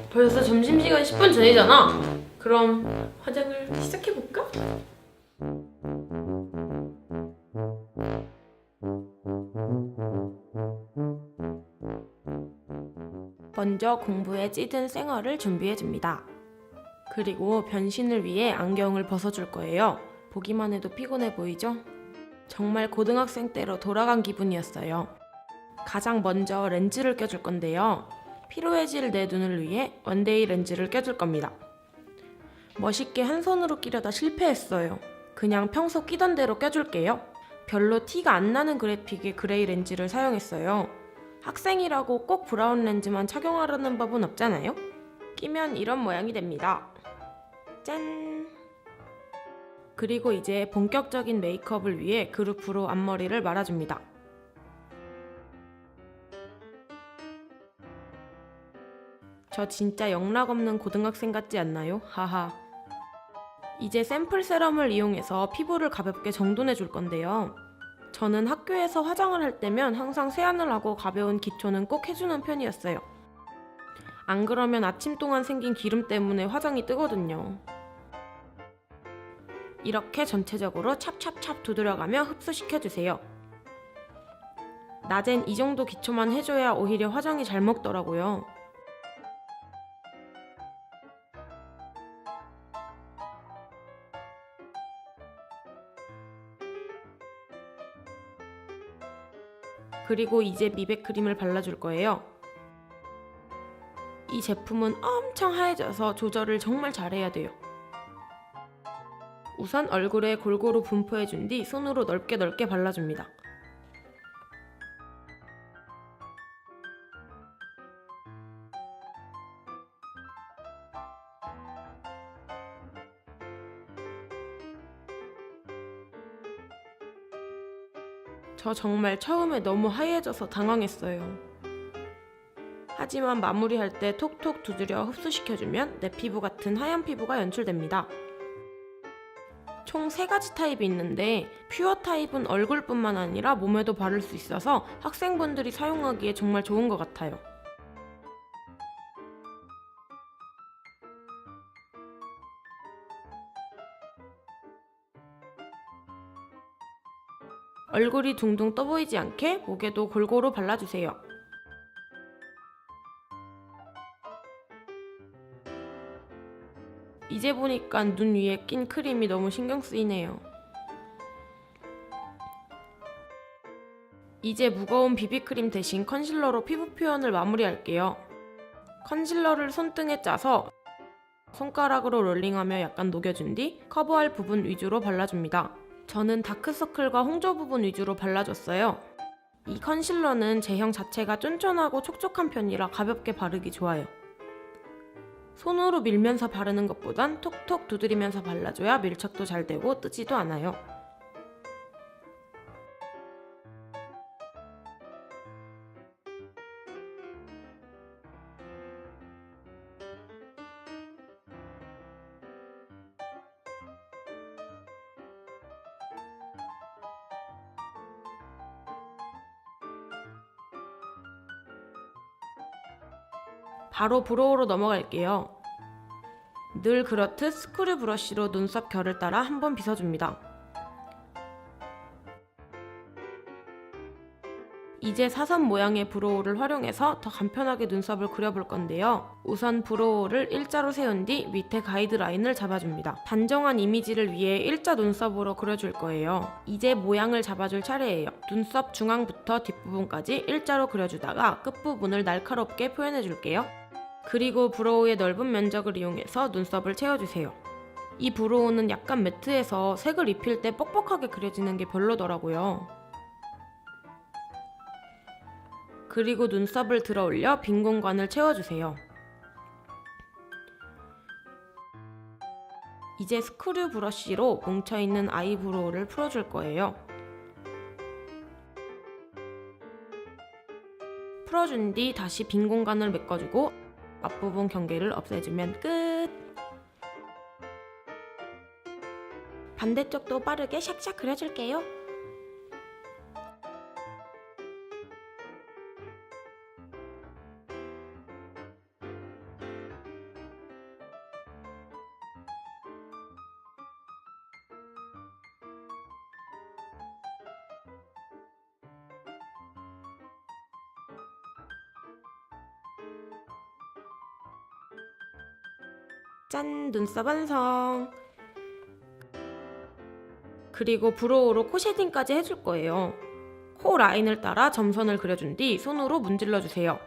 벌써 점심시간 10분 전이잖아. 그럼 화장을 시작해볼까? 먼저 공부에 찌든 쌩얼을 준비해줍니다. 그리고 변신을 위해 안경을 벗어줄 거예요. 보기만 해도 피곤해 보이죠? 정말 고등학생 때로 돌아간 기분이었어요. 가장 먼저 렌즈를 껴줄 건데요. 피로해질 내 눈을 위해 원데이 렌즈를 껴줄 겁니다. 멋있게 한 손으로 끼려다 실패했어요. 그냥 평소 끼던 대로 껴줄게요. 별로 티가 안 나는 그래픽의 그레이 렌즈를 사용했어요. 학생이라고 꼭 브라운 렌즈만 착용하려는 법은 없잖아요? 끼면 이런 모양이 됩니다. 짠! 그리고 이제 본격적인 메이크업을 위해 그루프로 앞머리를 말아줍니다. 저 진짜 영락 없는 고등학생 같지 않나요? 하하. 이제 샘플 세럼을 이용해서 피부를 가볍게 정돈해 줄 건데요. 저는 학교에서 화장을 할 때면 항상 세안을 하고 가벼운 기초는 꼭 해주는 편이었어요. 안 그러면 아침 동안 생긴 기름 때문에 화장이 뜨거든요. 이렇게 전체적으로 찹찹찹 두드려가며 흡수시켜주세요. 낮엔 이 정도 기초만 해줘야 오히려 화장이 잘 먹더라고요. 그리고 이제 미백 크림을 발라줄 거예요. 이 제품은 엄청 하얘져서 조절을 정말 잘해야 돼요. 우선 얼굴에 골고루 분포해준 뒤 손으로 넓게 발라줍니다. 저 정말 처음에 너무 하얘져서 당황했어요. 하지만 마무리할 때 톡톡 두드려 흡수시켜주면 내 피부 같은 하얀 피부가 연출됩니다. 총 3가지 타입이 있는데 퓨어 타입은 얼굴뿐만 아니라 몸에도 바를 수 있어서 학생분들이 사용하기에 정말 좋은 것 같아요. 얼굴이 둥둥 떠 보이지 않게 목에도 골고루 발라주세요. 이제 보니까 눈 위에 낀 크림이 너무 신경 쓰이네요. 이제 무거운 비비크림 대신 컨실러로 피부 표현을 마무리할게요. 컨실러를 손등에 짜서 손가락으로 롤링하며 약간 녹여준 뒤 커버할 부분 위주로 발라줍니다. 저는 다크서클과 홍조 부분 위주로 발라줬어요. 이 컨실러는 제형 자체가 쫀쫀하고 촉촉한 편이라 가볍게 바르기 좋아요. 손으로 밀면서 바르는 것보단 톡톡 두드리면서 발라줘야 밀착도 잘 되고 뜨지도 않아요. 바로 브로우로 넘어갈게요. 늘 그렇듯 스크류 브러쉬로 눈썹 결을 따라 한번 빗어줍니다. 이제 사선 모양의 브로우를 활용해서 더 간편하게 눈썹을 그려볼 건데요. 우선 브로우를 일자로 세운 뒤 밑에 가이드라인을 잡아줍니다. 단정한 이미지를 위해 일자 눈썹으로 그려줄 거예요. 이제 모양을 잡아줄 차례예요. 눈썹 중앙부터 뒷부분까지 일자로 그려주다가 끝부분을 날카롭게 표현해줄게요. 그리고 브로우의 넓은 면적을 이용해서 눈썹을 채워주세요. 이 브로우는 약간 매트해서 색을 입힐 때 뻑뻑하게 그려지는 게 별로더라고요. 그리고 눈썹을 들어 올려 빈 공간을 채워주세요. 이제 스크류 브러쉬로 뭉쳐있는 아이브로우를 풀어줄 거예요. 풀어준 뒤 다시 빈 공간을 메꿔주고 앞부분 경계를 없애주면 끝! 반대쪽도 빠르게 샥샥 그려줄게요. 짠! 눈썹 완성! 그리고 브로우로 코 쉐딩까지 해줄 거예요. 코 라인을 따라 점선을 그려준 뒤 손으로 문질러주세요.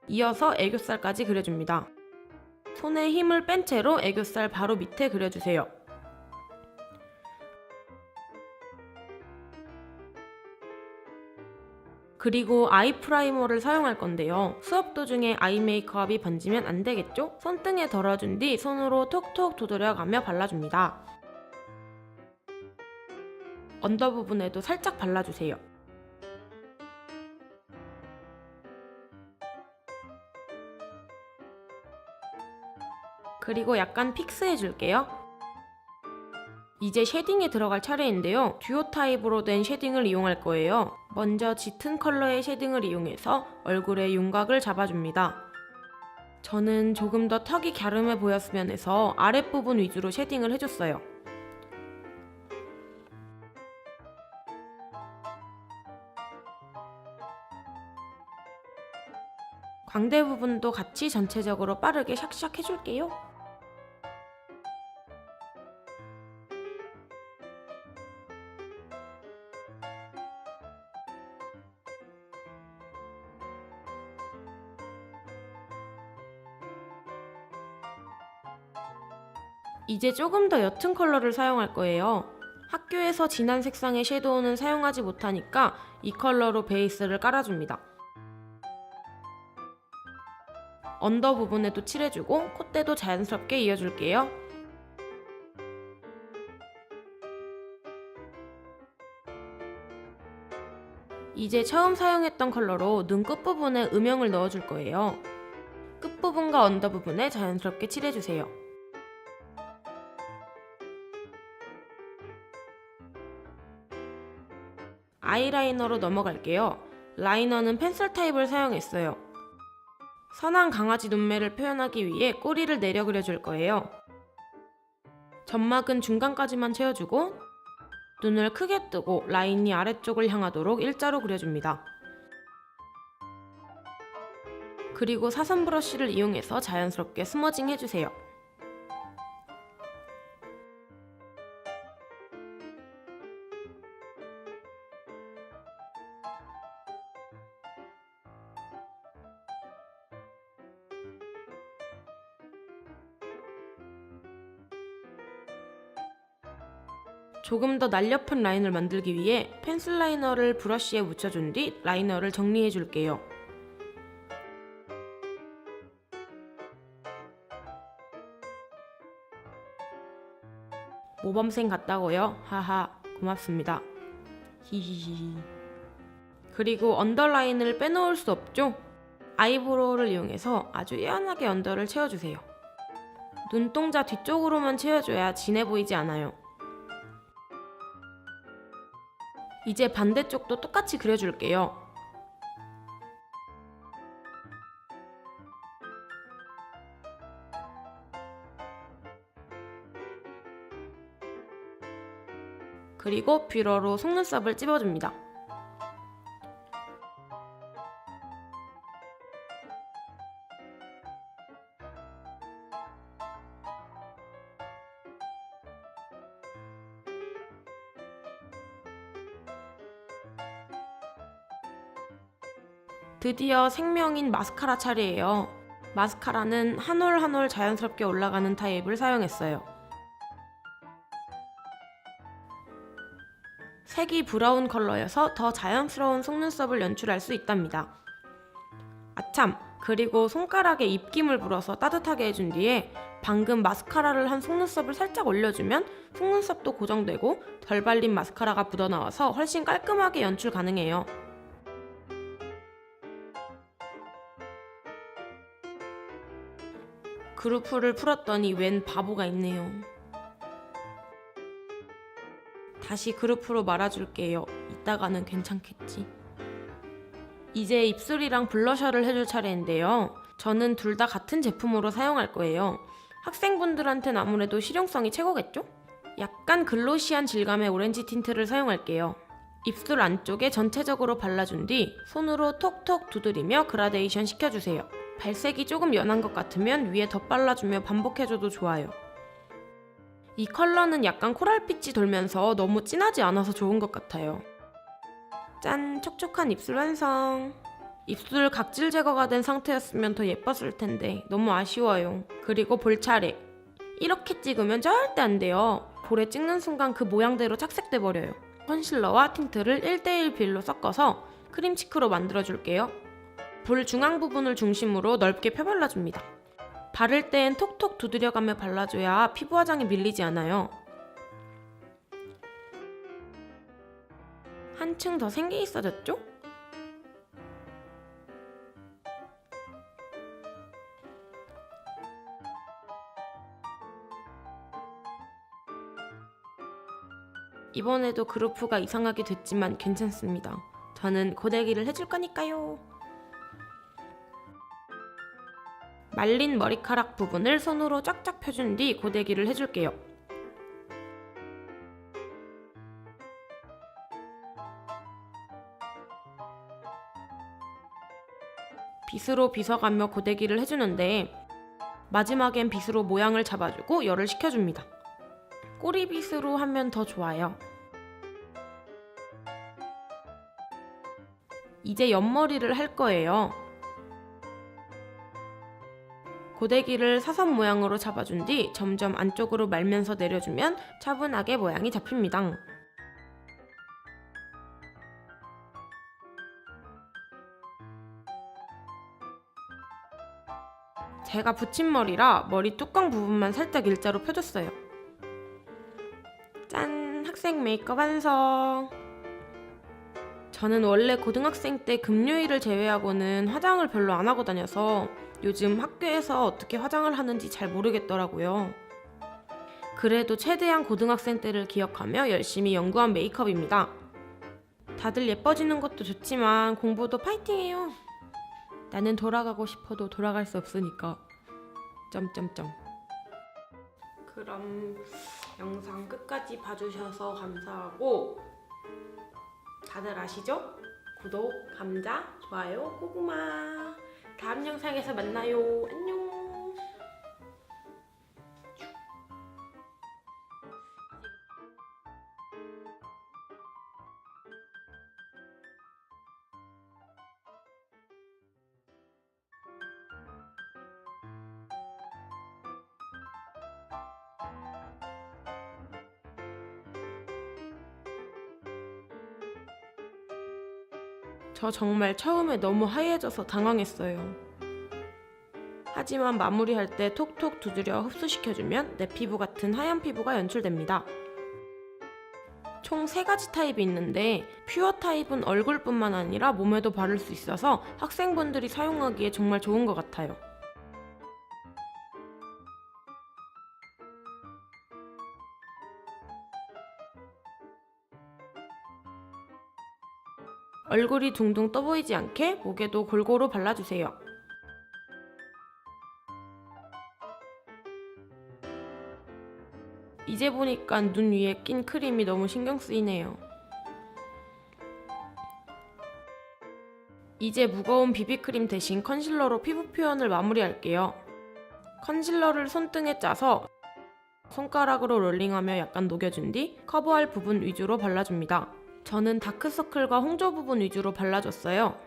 이어서 애교살까지 그려줍니다. 손에 힘을 뺀 채로 애교살 바로 밑에 그려주세요. 그리고 아이 프라이머를 사용할 건데요. 수업 도중에 아이 메이크업이 번지면 안 되겠죠? 손등에 덜어준 뒤 손으로 톡톡 두드려가며 발라줍니다. 언더 부분에도 살짝 발라주세요. 그리고 약간 픽스해줄게요. 이제 쉐딩에 들어갈 차례인데요. 듀오 타입으로 된 쉐딩을 이용할 거예요. 먼저 짙은 컬러의 쉐딩을 이용해서 얼굴에 윤곽을 잡아줍니다. 저는 조금 더 턱이 갸름해 보였으면 해서 아랫부분 위주로 쉐딩을 해줬어요. 광대 부분도 같이 전체적으로 빠르게 샥샥 해줄게요. 이제 조금 더 옅은 컬러를 사용할 거예요. 학교에서 진한 색상의 섀도우는 사용하지 못하니까 이 컬러로 베이스를 깔아줍니다. 언더 부분에도 칠해주고 콧대도 자연스럽게 이어줄게요. 이제 처음 사용했던 컬러로 눈 끝부분에 음영을 넣어줄 거예요. 끝부분과 언더 부분에 자연스럽게 칠해주세요. 아이라이너로 넘어갈게요. 라이너는 펜슬 타입을 사용했어요. 선한 강아지 눈매를 표현하기 위해 꼬리를 내려 그려줄 거예요. 점막은 중간까지만 채워주고 눈을 크게 뜨고 라인이 아래쪽을 향하도록 일자로 그려줍니다. 그리고 사선 브러쉬를 이용해서 자연스럽게 스머징 해주세요. 조금 더 날렵한 라인을 만들기 위해 펜슬 라이너를 브러쉬에 묻혀준 뒤 라이너를 정리해줄게요. 모범생 같다고요? 하하, 고맙습니다. 히히히. 그리고 언더라인을 빼놓을 수 없죠? 아이브로우를 이용해서 아주 연하게 언더를 채워주세요. 눈동자 뒤쪽으로만 채워줘야 진해 보이지 않아요. 이제 반대쪽도 똑같이 그려줄게요. 그리고 뷰러로 속눈썹을 찝어줍니다. 드디어 생명인 마스카라 차례예요. 마스카라는 한 올 한 올 자연스럽게 올라가는 타입을 사용했어요. 색이 브라운 컬러여서 더 자연스러운 속눈썹을 연출할 수 있답니다. 아참! 그리고 손가락에 입김을 불어서 따뜻하게 해준 뒤에 방금 마스카라를 한 속눈썹을 살짝 올려주면 속눈썹도 고정되고 덜 발린 마스카라가 묻어나와서 훨씬 깔끔하게 연출 가능해요. 그루프를 풀었더니 웬 바보가 있네요. 다시 그루프로 말아줄게요. 이따가는 괜찮겠지. 이제 입술이랑 블러셔를 해줄 차례인데요. 저는 둘 다 같은 제품으로 사용할 거예요. 학생분들한텐 아무래도 실용성이 최고겠죠? 약간 글로시한 질감의 오렌지 틴트를 사용할게요. 입술 안쪽에 전체적으로 발라준 뒤 손으로 톡톡 두드리며 그라데이션 시켜주세요. 발색이 조금 연한 것 같으면 위에 더 발라주며 반복해줘도 좋아요. 이 컬러는 약간 코랄빛이 돌면서 너무 진하지 않아서 좋은 것 같아요. 짠! 촉촉한 입술 완성! 입술 각질 제거가 된 상태였으면 더 예뻤을 텐데 너무 아쉬워요. 그리고 볼 차례. 이렇게 찍으면 절대 안 돼요. 볼에 찍는 순간 그 모양대로 착색돼 버려요. 컨실러와 틴트를 1:1 비율로 섞어서 크림치크로 만들어줄게요. 볼 중앙 부분을 중심으로 넓게 펴발라줍니다. 바를 땐 톡톡 두드려가며 발라줘야 피부 화장이 밀리지 않아요. 한층 더 생기 있어졌죠? 이번에도 그루프가 이상하게 됐지만 괜찮습니다. 저는 고데기를 해줄 거니까요. 말린 머리카락 부분을 손으로 쫙쫙 펴준 뒤 고데기를 해줄게요. 빗으로 빗어가며 고데기를 해주는데 마지막엔 빗으로 모양을 잡아주고 열을 식혀줍니다. 꼬리빗으로 하면 더 좋아요. 이제 옆머리를 할 거예요. 고데기를 사선 모양으로 잡아준 뒤 점점 안쪽으로 말면서 내려주면 차분하게 모양이 잡힙니다. 제가 붙임머리라 머리 뚜껑 부분만 살짝 일자로 펴줬어요. 짠! 학생 메이크업 완성! 저는 원래 고등학생 때 금요일을 제외하고는 화장을 별로 안 하고 다녀서 요즘 학교에서 어떻게 화장을 하는지 잘 모르겠더라고요. 그래도 최대한 고등학생 때를 기억하며 열심히 연구한 메이크업입니다. 다들 예뻐지는 것도 좋지만 공부도 파이팅해요. 나는 돌아가고 싶어도 돌아갈 수 없으니까. 점점점. 그럼 영상 끝까지 봐주셔서 감사하고 다들 아시죠? 구독, 감자, 좋아요, 고구마. 다음 영상에서 만나요. 안녕. 저 정말 처음에 너무 하얘져서 당황했어요. 하지만 마무리할 때 톡톡 두드려 흡수시켜주면 내 피부 같은 하얀 피부가 연출됩니다. 총 3가지 타입이 있는데 퓨어 타입은 얼굴뿐만 아니라 몸에도 바를 수 있어서 학생분들이 사용하기에 정말 좋은 것 같아요. 얼굴이 둥둥 떠 보이지 않게 목에도 골고루 발라주세요. 이제 보니까 눈 위에 낀 크림이 너무 신경 쓰이네요. 이제 무거운 비비크림 대신 컨실러로 피부 표현을 마무리할게요. 컨실러를 손등에 짜서 손가락으로 롤링하며 약간 녹여준 뒤 커버할 부분 위주로 발라줍니다. 저는 다크서클과 홍조 부분 위주로 발라줬어요.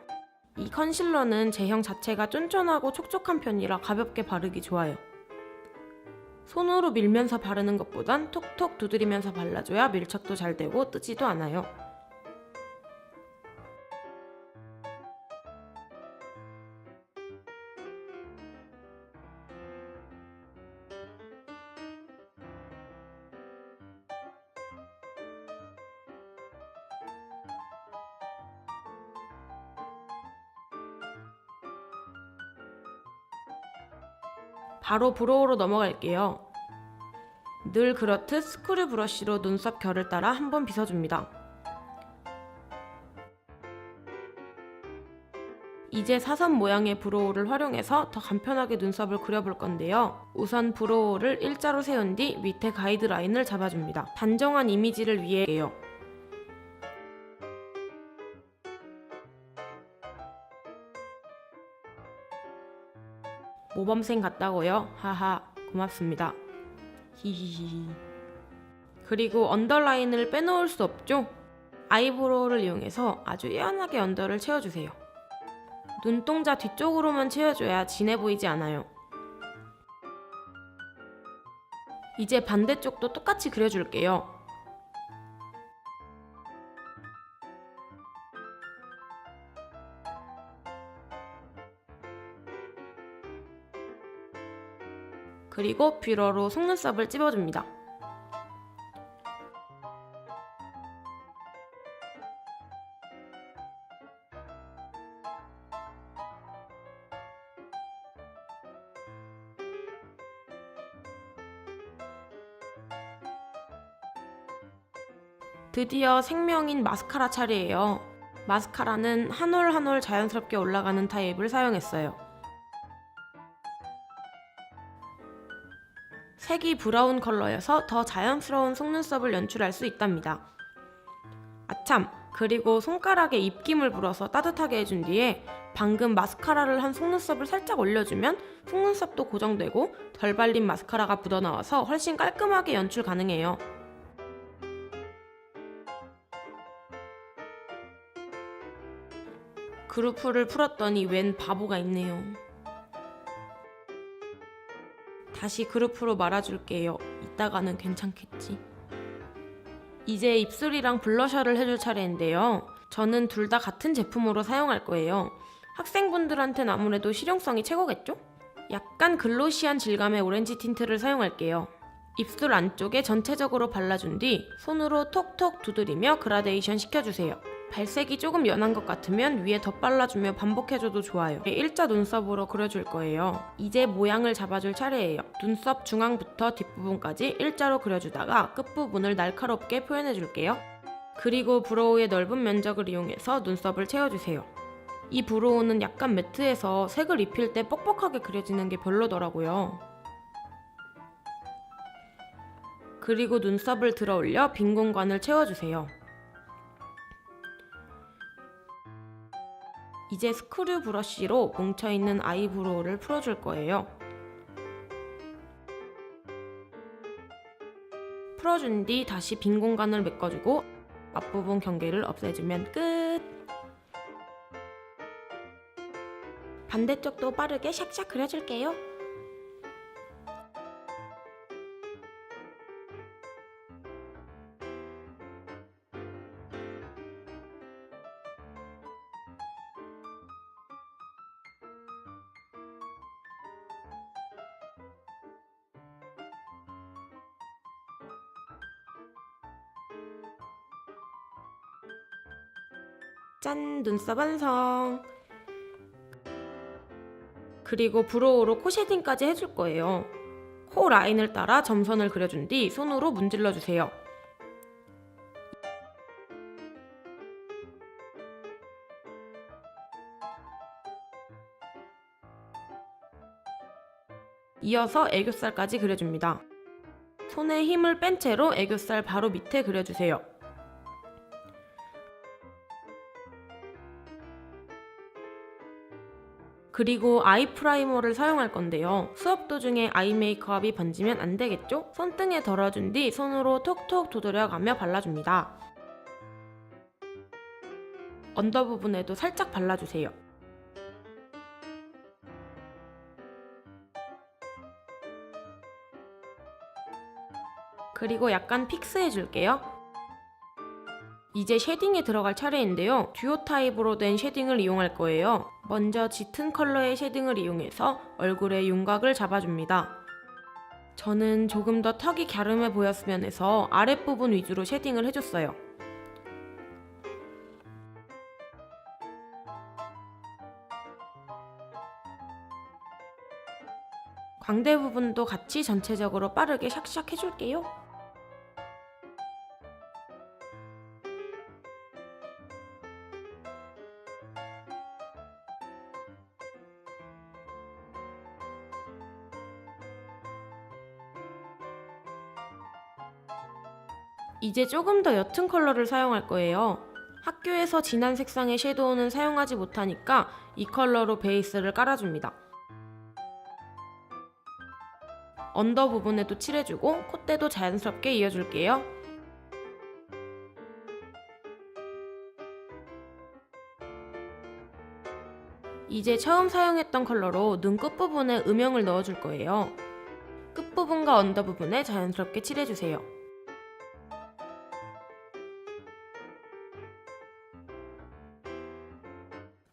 이 컨실러는 제형 자체가 쫀쫀하고 촉촉한 편이라 가볍게 바르기 좋아요. 손으로 밀면서 바르는 것보단 톡톡 두드리면서 발라줘야 밀착도 잘 되고 뜨지도 않아요. 바로 브로우로 넘어갈게요. 늘 그렇듯 스크류 브러쉬로 눈썹 결을 따라 한번 빗어줍니다. 이제 사선 모양의 브로우를 활용해서 더 간편하게 눈썹을 그려볼 건데요. 우선 브로우를 일자로 세운 뒤 밑에 가이드라인을 잡아줍니다. 단정한 이미지를 위해요. 모범생 같다고요? 하하, 고맙습니다. 히히히. 그리고 언더라인을 빼놓을 수 없죠? 아이브로우를 이용해서 아주 연하게 언더를 채워주세요. 눈동자 뒤쪽으로만 채워줘야 진해 보이지 않아요. 이제 반대쪽도 똑같이 그려줄게요. 그리고 뷰러로 속눈썹을 찝어줍니다. 드디어 생명인 마스카라 차례예요. 마스카라는 한 올 한 올 자연스럽게 올라가는 타입을 사용했어요. 색이 브라운 컬러여서 더 자연스러운 속눈썹을 연출할 수 있답니다. 아참, 그리고 손가락에 입김을 불어서 따뜻하게 해준 뒤에 방금 마스카라를 한 속눈썹을 살짝 올려주면 속눈썹도 고정되고 덜 발린 마스카라가 묻어나와서 훨씬 깔끔하게 연출 가능해요. 그루프를 풀었더니 웬 바보가 있네요. 다시 그루프로 말아줄게요. 이따가는 괜찮겠지. 이제 입술이랑 블러셔를 해줄 차례인데요. 저는 둘 다 같은 제품으로 사용할 거예요. 학생분들한텐 아무래도 실용성이 최고겠죠? 약간 글로시한 질감의 오렌지 틴트를 사용할게요. 입술 안쪽에 전체적으로 발라준 뒤 손으로 톡톡 두드리며 그라데이션 시켜주세요. 발색이 조금 연한 것 같으면 위에 덧 발라주며 반복해줘도 좋아요. 일자 눈썹으로 그려줄 거예요. 이제 모양을 잡아줄 차례예요. 눈썹 중앙부터 뒷부분까지 일자로 그려주다가 끝부분을 날카롭게 표현해줄게요. 그리고 브로우의 넓은 면적을 이용해서 눈썹을 채워주세요. 이 브로우는 약간 매트해서 색을 입힐 때 뻑뻑하게 그려지는 게 별로더라고요. 그리고 눈썹을 들어 올려 빈 공간을 채워주세요. 이제 스크류 브러쉬로 뭉쳐있는 아이브로우를 풀어줄 거예요. 풀어준 뒤 다시 빈 공간을 메꿔주고 앞부분 경계를 없애주면 끝! 반대쪽도 빠르게 샥샥 그려줄게요. 짠! 눈썹 완성! 그리고 브로우로 코 쉐딩까지 해줄 거예요. 코 라인을 따라 점선을 그려준 뒤 손으로 문질러주세요. 이어서 애교살까지 그려줍니다. 손에 힘을 뺀 채로 애교살 바로 밑에 그려주세요. 그리고 아이 프라이머를 사용할 건데요. 수업 도중에 아이 메이크업이 번지면 안 되겠죠? 손등에 덜어준 뒤 손으로 톡톡 두드려가며 발라줍니다. 언더 부분에도 살짝 발라주세요. 그리고 약간 픽스해줄게요. 이제 쉐딩에 들어갈 차례인데요. 듀오 타입으로 된 쉐딩을 이용할 거예요. 먼저 짙은 컬러의 쉐딩을 이용해서 얼굴에 윤곽을 잡아줍니다. 저는 조금 더 턱이 갸름해 보였으면 해서 아랫부분 위주로 쉐딩을 해줬어요. 광대 부분도 같이 전체적으로 빠르게 샥샥 해줄게요. 이제 조금 더 옅은 컬러를 사용할 거예요. 학교에서 진한 색상의 섀도우는 사용하지 못하니까 이 컬러로 베이스를 깔아줍니다. 언더 부분에도 칠해주고 콧대도 자연스럽게 이어줄게요. 이제 처음 사용했던 컬러로 눈 끝부분에 음영을 넣어줄 거예요. 끝부분과 언더 부분에 자연스럽게 칠해주세요.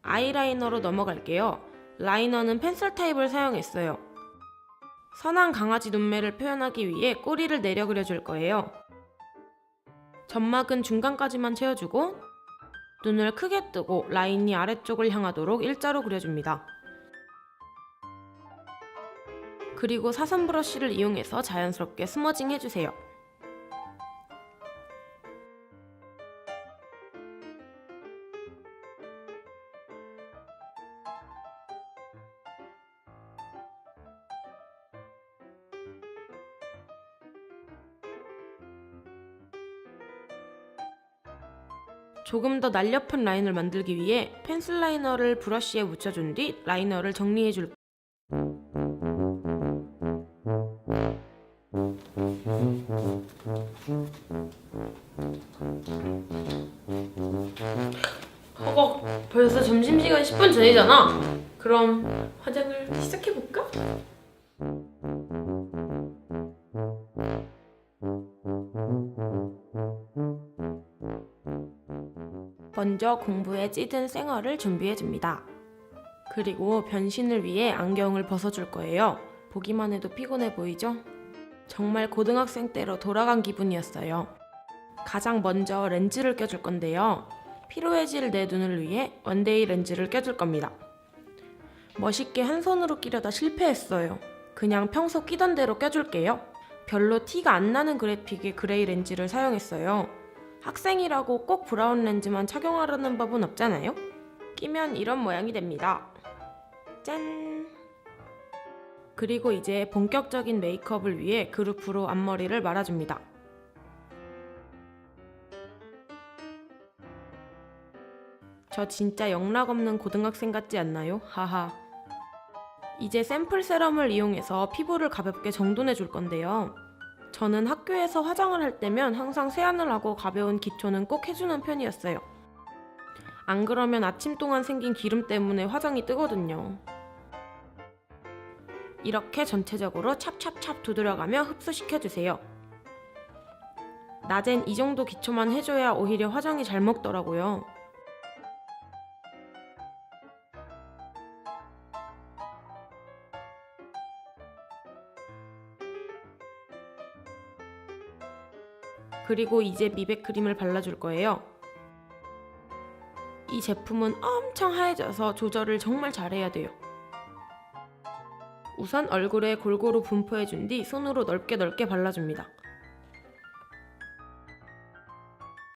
아이라이너로 넘어갈게요. 라이너는 펜슬 타입을 사용했어요. 선한 강아지 눈매를 표현하기 위해 꼬리를 내려 그려줄 거예요. 점막은 중간까지만 채워주고 눈을 크게 뜨고 라인이 아래쪽을 향하도록 일자로 그려줍니다. 그리고 사선 브러쉬를 이용해서 자연스럽게 스머징 해주세요. 조금 더 날렵한 라인을 만들기 위해 펜슬 라이너를 브러쉬에 묻혀준 뒤 라이너를 정리해줄 벌써 점심시간 10분 전이잖아. 그럼 화장을 시작해볼까? 먼저 공부에 찌든 쌩얼을 준비해줍니다. 그리고 변신을 위해 안경을 벗어줄 거예요. 보기만 해도 피곤해 보이죠? 정말 고등학생 때로 돌아간 기분이었어요. 가장 먼저 렌즈를 껴줄 건데요. 피로해질 내 눈을 위해 원데이 렌즈를 껴줄 겁니다. 멋있게 한 손으로 끼려다 실패했어요. 그냥 평소 끼던 대로 껴줄게요. 별로 티가 안 나는 그래픽의 그레이 렌즈를 사용했어요. 학생이라고 꼭 브라운 렌즈만 착용하려는 법은 없잖아요? 끼면 이런 모양이 됩니다. 짠! 그리고 이제 본격적인 메이크업을 위해 그루프로 앞머리를 말아줍니다. 저 진짜 영락 없는 고등학생 같지 않나요? 하하. 이제 샘플 세럼을 이용해서 피부를 가볍게 정돈해 줄 건데요. 저는 학교에서 화장을 할 때면 항상 세안을 하고 가벼운 기초는 꼭 해주는 편이었어요. 안 그러면 아침 동안 생긴 기름 때문에 화장이 뜨거든요. 이렇게 전체적으로 찹찹찹 두드려가며 흡수시켜주세요. 낮엔 이 정도 기초만 해줘야 오히려 화장이 잘 먹더라고요. 그리고 이제 미백 크림을 발라줄 거예요. 이 제품은 엄청 하얘져서 조절을 정말 잘해야 돼요. 우선 얼굴에 골고루 분포해준 뒤 손으로 넓게 넓게 발라줍니다.